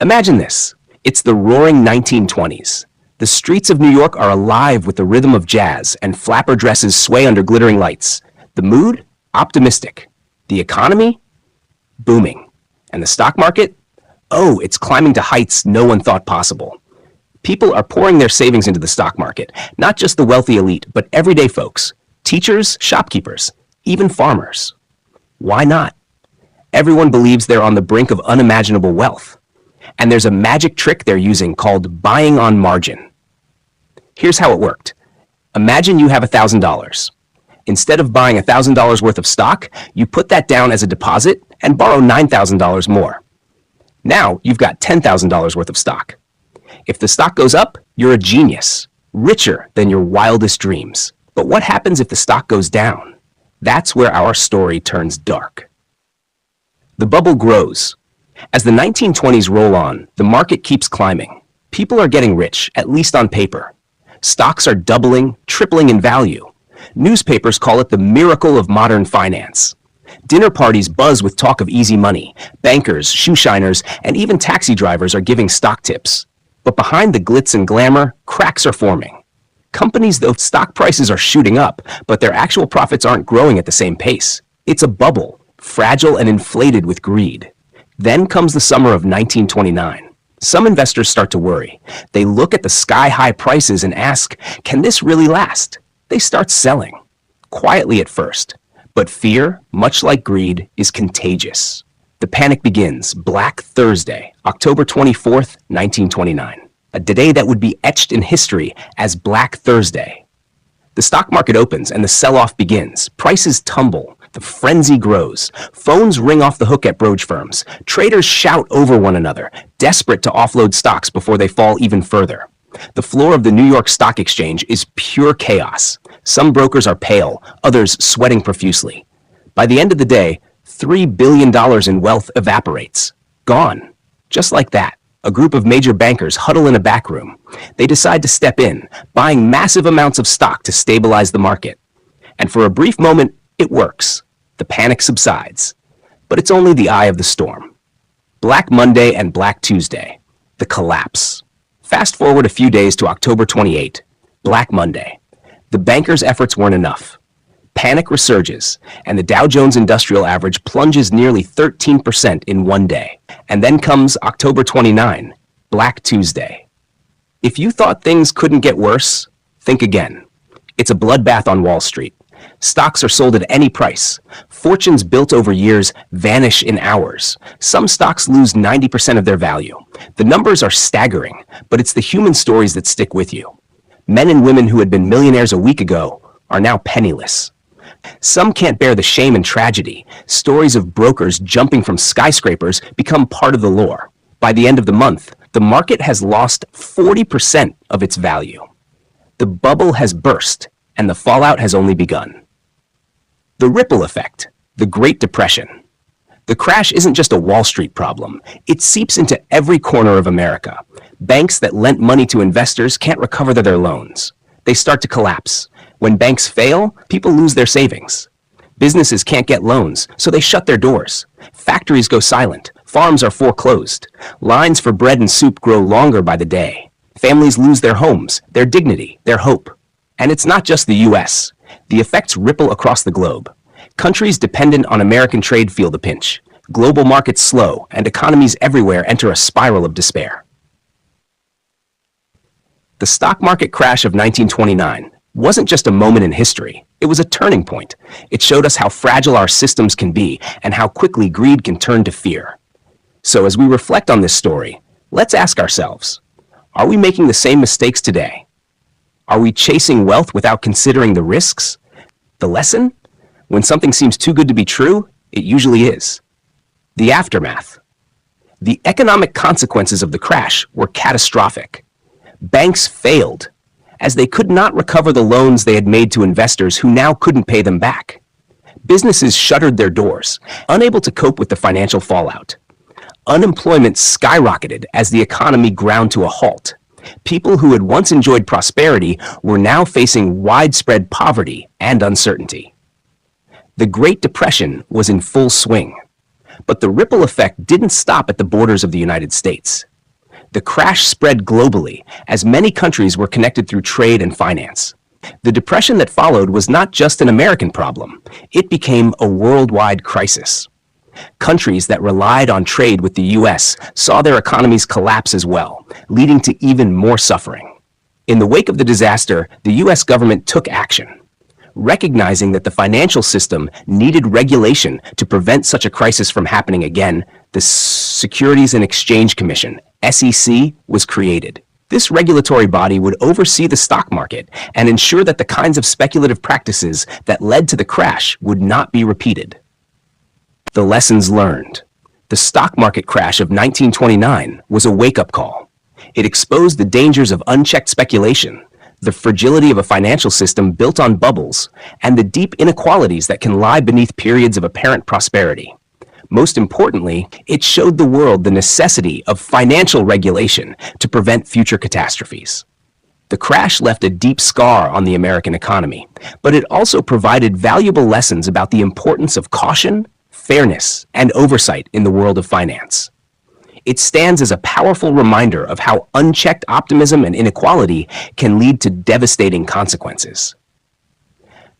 Imagine this. It's the roaring 1920s. The streets of New York are alive with the rhythm of jazz, and flapper dresses sway under glittering lights. The mood? Optimistic. The economy? Booming. And the stock market? Oh, it's climbing to heights no one thought possible. People are pouring their savings into the stock market, not just the wealthy elite, but everyday folks. Teachers, shopkeepers, even farmers. Why not? Everyone believes they're on the brink of unimaginable wealth. And there's a magic trick they're using called buying on margin. Here's how it worked. Imagine you have $1,000. Instead of buying $1,000 worth of stock, you put that down as a deposit and borrow $9,000 more. Now you've got $10,000 worth of stock. If the stock goes up, you're a genius, richer than your wildest dreams. But what happens if the stock goes down? That's where our story turns dark. The bubble grows. As the 1920s roll on, the market keeps climbing. People are getting rich, at least on paper. Stocks are doubling, tripling in value. Newspapers call it the miracle of modern finance. Dinner parties buzz with talk of easy money. Bankers, shoeshiners, and even taxi drivers are giving stock tips. But behind the glitz and glamour, cracks are forming. Companies, though stock prices are shooting up, but their actual profits aren't growing at the same pace. It's a bubble, fragile and inflated with greed. Then comes the summer of 1929. Some investors start to worry. They look at the sky-high prices and ask, can this really last? They start selling, quietly at first. But fear, much like greed, is contagious. The panic begins Black Thursday, October 24th, 1929. A day that would be etched in history as Black Thursday. The stock market opens and the sell-off begins. Prices tumble. The frenzy grows. Phones ring off the hook at brokerage firms. Traders shout over one another, desperate to offload stocks before they fall even further. The floor of the New York Stock Exchange is pure chaos. Some brokers are pale, others sweating profusely. By the end of the day, $3 billion in wealth evaporates. Gone. Just like that. A group of major bankers huddle in a back room. They decide to step in, buying massive amounts of stock to stabilize the market. And for a brief moment, it works. The panic subsides. But it's only the eye of the storm. Black Monday and Black Tuesday. The collapse. Fast forward a few days to October 28, Black Monday. The bankers' efforts weren't enough. Panic resurges, and the Dow Jones Industrial Average plunges nearly 13% in one day. And then comes October 29, Black Tuesday. If you thought things couldn't get worse, think again. It's a bloodbath on Wall Street. Stocks are sold at any price. Fortunes built over years vanish in hours. Some stocks lose 90% of their value. The numbers are staggering, but it's the human stories that stick with you. Men and women who had been millionaires a week ago are now penniless. Some can't bear the shame and tragedy. Stories of brokers jumping from skyscrapers become part of the lore. By the end of the month, the market has lost 40% of its value. The bubble has burst, and the fallout has only begun. The ripple effect, the Great Depression. The crash isn't just a Wall Street problem. It seeps into every corner of America. Banks that lent money to investors can't recover their loans. They start to collapse. When banks fail, people lose their savings. Businesses can't get loans, so they shut their doors. Factories go silent. Farms are foreclosed. Lines for bread and soup grow longer by the day. Families lose their homes, their dignity, their hope. And it's not just the U.S. The effects ripple across the globe. Countries dependent on American trade feel the pinch. Global markets slow, and economies everywhere enter a spiral of despair. The stock market crash of 1929 wasn't just a moment in history. It was a turning point. It showed us how fragile our systems can be and how quickly greed can turn to fear. So as we reflect on this story, let's ask ourselves, are we making the same mistakes today? Are we chasing wealth without considering the risks? The lesson? When something seems too good to be true, it usually is. The aftermath. The economic consequences of the crash were catastrophic. Banks failed, as they could not recover the loans they had made to investors who now couldn't pay them back. Businesses shuttered their doors, unable to cope with the financial fallout. Unemployment skyrocketed as the economy ground to a halt. People who had once enjoyed prosperity were now facing widespread poverty and uncertainty. The Great Depression was in full swing. But the ripple effect didn't stop at the borders of the United States. The crash spread globally, as many countries were connected through trade and finance. The depression that followed was not just an American problem. It became a worldwide crisis. Countries that relied on trade with the U.S. saw their economies collapse as well, leading to even more suffering. In the wake of the disaster, the U.S. government took action. Recognizing that the financial system needed regulation to prevent such a crisis from happening again, the Securities and Exchange Commission, SEC, was created. This regulatory body would oversee the stock market and ensure that the kinds of speculative practices that led to the crash would not be repeated. The lessons learned. The stock market crash of 1929 was a wake-up call. It exposed the dangers of unchecked speculation, the fragility of a financial system built on bubbles, and the deep inequalities that can lie beneath periods of apparent prosperity. Most importantly, it showed the world the necessity of financial regulation to prevent future catastrophes. The crash left a deep scar on the American economy, but it also provided valuable lessons about the importance of caution, fairness, and oversight in the world of finance. It stands as a powerful reminder of how unchecked optimism and inequality can lead to devastating consequences.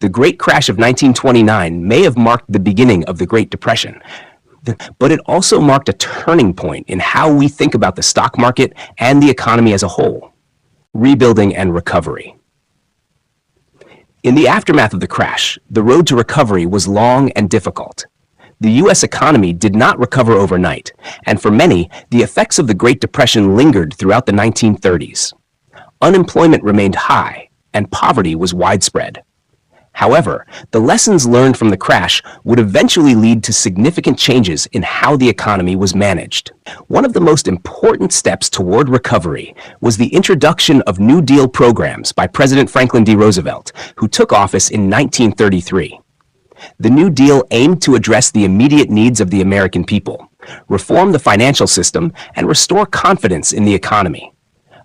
The Great Crash of 1929 may have marked the beginning of the Great Depression, but it also marked a turning point in how we think about the stock market and the economy as a whole. Rebuilding and recovery. In the aftermath of the crash, the road to recovery was long and difficult. The U.S. economy did not recover overnight, and for many, the effects of the Great Depression lingered throughout the 1930s. Unemployment remained high, and poverty was widespread. However, the lessons learned from the crash would eventually lead to significant changes in how the economy was managed. One of the most important steps toward recovery was the introduction of New Deal programs by President Franklin D. Roosevelt, who took office in 1933. The New Deal aimed to address the immediate needs of the American people, reform the financial system, and restore confidence in the economy.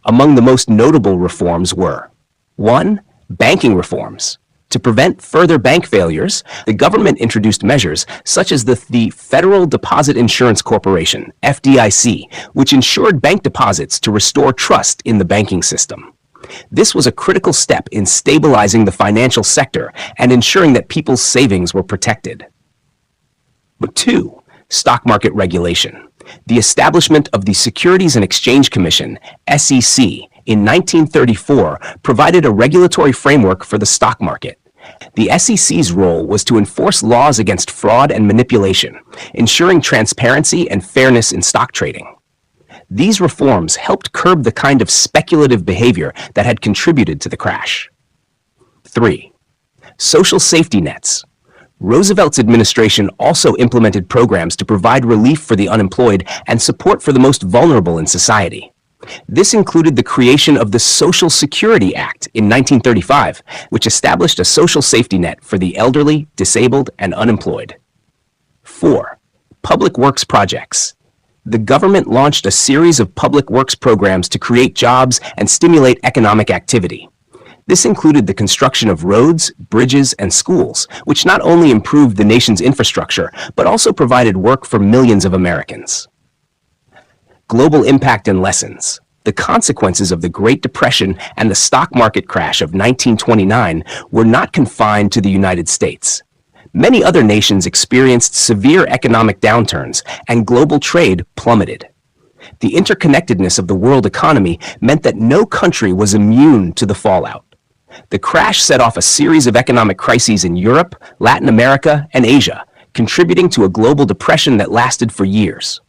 Among the most notable reforms were: 1. Banking reforms. To prevent further bank failures, the government introduced measures such as the Federal Deposit Insurance Corporation, FDIC, which insured bank deposits to restore trust in the banking system. This was a critical step in stabilizing the financial sector and ensuring that people's savings were protected. 2. Stock market regulation. The establishment of the Securities and Exchange Commission, SEC, in 1934 provided a regulatory framework for the stock market. The SEC's role was to enforce laws against fraud and manipulation, ensuring transparency and fairness in stock trading. These reforms helped curb the kind of speculative behavior that had contributed to the crash. 3. Social safety nets. Roosevelt's administration also implemented programs to provide relief for the unemployed and support for the most vulnerable in society. This included the creation of the Social Security Act in 1935, which established a social safety net for the elderly, disabled, and unemployed. 4. Public works projects. The government launched a series of public works programs to create jobs and stimulate economic activity. This included the construction of roads, bridges, and schools, which not only improved the nation's infrastructure, but also provided work for millions of Americans. Global impact and lessons. The consequences of the Great Depression and the stock market crash of 1929 were not confined to the United States. Many other nations experienced severe economic downturns, and global trade plummeted. The interconnectedness of the world economy meant that no country was immune to the fallout. The crash set off a series of economic crises in Europe, Latin America, and Asia, contributing to a global depression that lasted for years.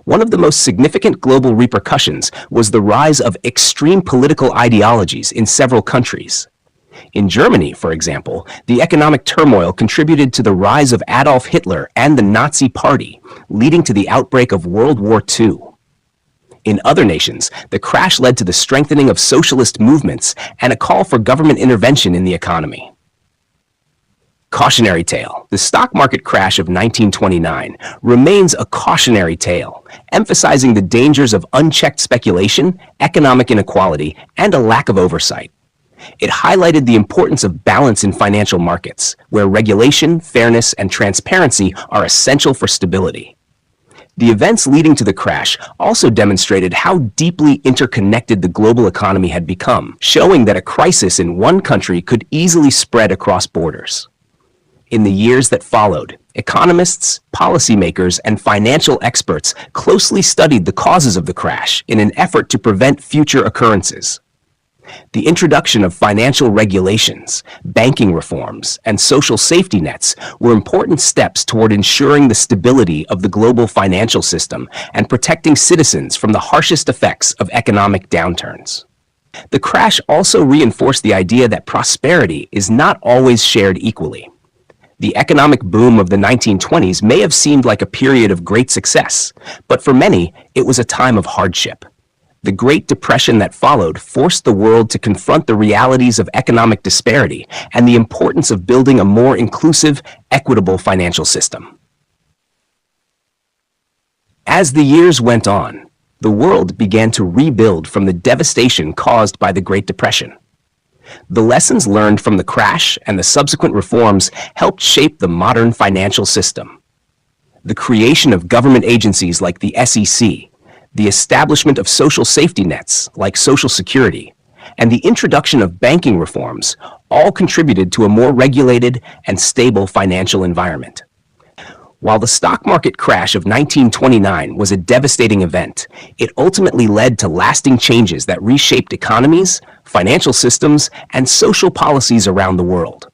One of the most significant global repercussions was the rise of extreme political ideologies in several countries. In Germany, for example, the economic turmoil contributed to the rise of Adolf Hitler and the Nazi Party, leading to the outbreak of World War II. In other nations, the crash led to the strengthening of socialist movements and a call for government intervention in the economy. Cautionary tale. The stock market crash of 1929 remains a cautionary tale, emphasizing the dangers of unchecked speculation, economic inequality, and a lack of oversight. It highlighted the importance of balance in financial markets, where regulation, fairness, and transparency are essential for stability. The events leading to the crash also demonstrated how deeply interconnected the global economy had become, showing that a crisis in one country could easily spread across borders. In the years that followed, economists, policymakers, and financial experts closely studied the causes of the crash in an effort to prevent future occurrences. The introduction of financial regulations, banking reforms, and social safety nets were important steps toward ensuring the stability of the global financial system and protecting citizens from the harshest effects of economic downturns. The crash also reinforced the idea that prosperity is not always shared equally. The economic boom of the 1920s may have seemed like a period of great success, but for many, it was a time of hardship. The Great Depression that followed forced the world to confront the realities of economic disparity and the importance of building a more inclusive, equitable financial system. As the years went on, the world began to rebuild from the devastation caused by the Great Depression. The lessons learned from the crash and the subsequent reforms helped shape the modern financial system. The creation of government agencies like the SEC, the establishment of social safety nets like Social Security, and the introduction of banking reforms all contributed to a more regulated and stable financial environment. While the stock market crash of 1929 was a devastating event, it ultimately led to lasting changes that reshaped economies, financial systems, and social policies around the world.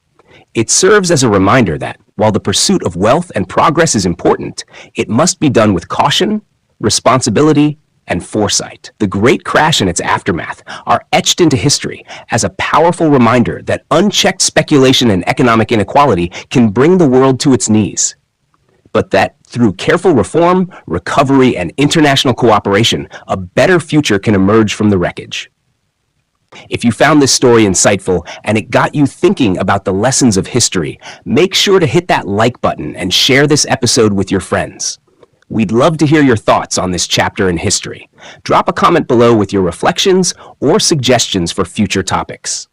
It serves as a reminder that, while the pursuit of wealth and progress is important, it must be done with caution, responsibility, and foresight. The Great Crash and its aftermath are etched into history as a powerful reminder that unchecked speculation and economic inequality can bring the world to its knees, but that through careful reform, recovery, and international cooperation, a better future can emerge from the wreckage. If you found this story insightful and it got you thinking about the lessons of history, make sure to hit that like button and share this episode with your friends. We'd love to hear your thoughts on this chapter in history. Drop a comment below with your reflections or suggestions for future topics.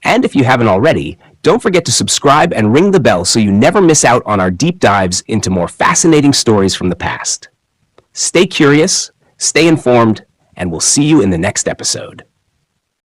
And if you haven't already, don't forget to subscribe and ring the bell so you never miss out on our deep dives into more fascinating stories from the past. Stay curious, stay informed, and we'll see you in the next episode.